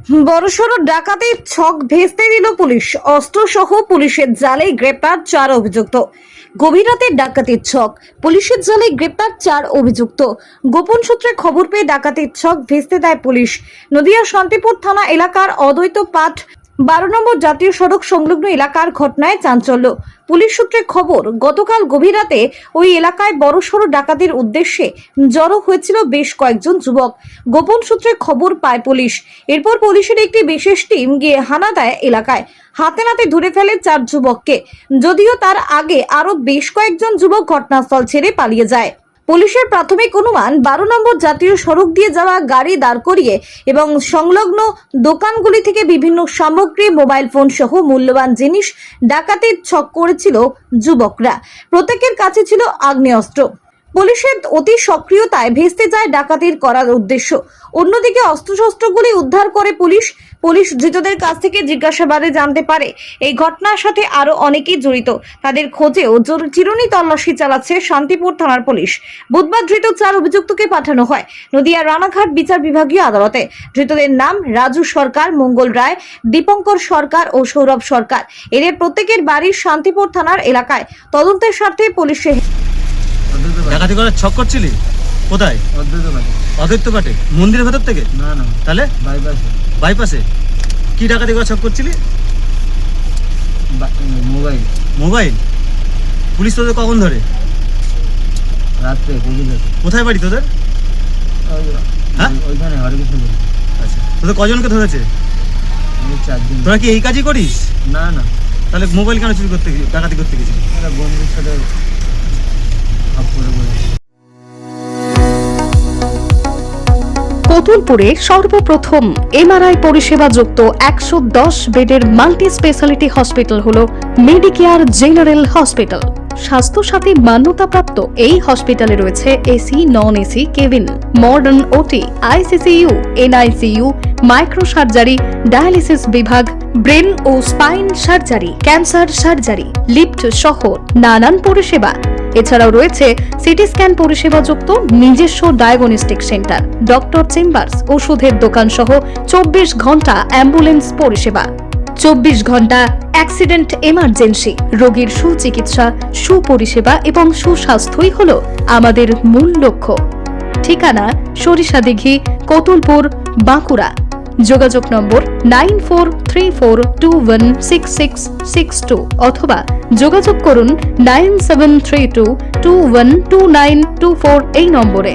বড়সড় ডাকাতির ছক ভেস্তে দিল পুলিশ। অস্ত্রসহ পুলিশের জালে গ্রেপ্তার 4 অভিযুক্ত। গভীর রাতে ডাকাতির ছক, পুলিশের জালে গ্রেপ্তার 4 অভিযুক্ত। গোপন সূত্রে খবর পেয়ে ডাকাতির ছক ভেস্তে দেয় পুলিশ। নদিয়া শান্তিপুর থানা এলাকার অদ্বৈত পাঠ 12 নম্বর জাতীয় সড়ক সংলগ্ন এলাকার ঘটনায় চাঞ্চল্য। পুলিশ সূত্রে খবর, গতকাল গভীর রাতে ওই এলাকায় বড়সড় ডাকাতির উদ্দেশ্যে জড়ো হয়েছিল বেশ কয়েকজন যুবক। গোপন সূত্রে খবর পায় পুলিশ। এরপর পুলিশের একটি বিশেষ টিম গিয়ে হানা দেয় এলাকায়। হাতে নাতে ধরে ফেলে 4 যুবককে। যদিও তার আগে আরো বেশ কয়েকজন যুবক ঘটনাস্থল ছেড়ে পালিয়ে যায়। পুলিশের প্রাথমিক অনুমান, 12 নম্বর জাতীয় সড়ক দিয়ে যাওয়া গাড়ি দাঁড় করিয়ে এবং সংলগ্ন দোকানগুলি থেকে বিভিন্ন সামগ্রী, মোবাইল ফোন সহ মূল্যবান জিনিস ডাকাতির ছক করেছিল যুবকরা। প্রত্যেকের কাছে ছিল আগ্নেয়াস্ত্র। পুলিশের অতি সক্রিয়তায় ভেস্তে যায় ডাকাতির করার উদ্দেশ্য। অন্যদিকে অস্ত্রশস্ত্রগুলি উদ্ধার করে পুলিশ। ধৃতদের কাছ থেকে জিজ্ঞাসাবাদে জানতে পারে এই ঘটনার সাথে আরো অনেকেই জড়িত। তাদের খোঁজেও চিরুনি তল্লাশি চালাচ্ছে শান্তিপুর থানার পুলিশ। বুধবার ধৃত 4 অভিযুক্তকে পাঠানো হয় নদিয়া রানাঘাট বিচার বিভাগীয় আদালতে। ধৃতদের নাম রাজু সরকার, মঙ্গল রায়, দীপঙ্কর সরকার ও সৌরভ সরকার। এদের প্রত্যেকের বাড়ি শান্তিপুর থানার এলাকায়। তদন্তের স্বার্থে পুলিশে ডাকাতি করার ছক করছিলি? কোথায়? অদ্বৈত পাটে। মন্দিরের ভেতর থেকে? না না, তাহলে বাইপাসে কি ডাকাতি করার ছক করছিলি? মোবাইল। পুলিশ তোদের কখন ধরে? রাত্রে। কোথায় বাড়ি তোদের? হ্যাঁ, ওইখানে হরকৃষ্ণ। আচ্ছা, তোদের কজনকে ধরেছে? 4 দিন। তোরা কি এই কাজই করিস? না না, তাহলে মোবাইল কেন চুরি করতে ডাকাতি করতে গেছিস? বন্ধুর সাথে কতুলপুরে সর্বপ্রথম এমআরআই পরিষেবা যুক্ত 110 বেডের মাল্টি স্পেশালিটি হসপিটাল হলো মেডিকেয়ার জেনারেল হসপিটাল। স্বাস্থ্যসাথী মান্যতাপ্রাপ্ত এই হসপিটালে রয়েছে AC, non AC cabin, modern OT, ICCU, NICU, micro surgery, dialysis বিভাগ, ব্রেন ও spine surgery, cancer surgery, lift সহ নানান পরিষেবা। এছাড়াও রয়েছে সিটি স্ক্যান পরিষেবা যুক্ত নিজস্ব ডায়াগনস্টিক সেন্টার, ডক্টর চেম্বার্স, ওষুধের দোকান সহ 24 ঘন্টা অ্যাম্বুলেন্স পরিষেবা। 24 ঘন্টা অ্যাক্সিডেন্ট এমার্জেন্সি, রোগীর সুচিকিৎসা, সুপরিষেবা এবং সুস্বাস্থ্যই হলো আমাদের মূল লক্ষ্য। ঠিকানা সরিষাদিঘি, কতুলপুর, বাঁকুড়া। যোগাযোগ নম্বর 9434216662 অথবা যোগাযোগ করুন 9732212924 এই নম্বরে।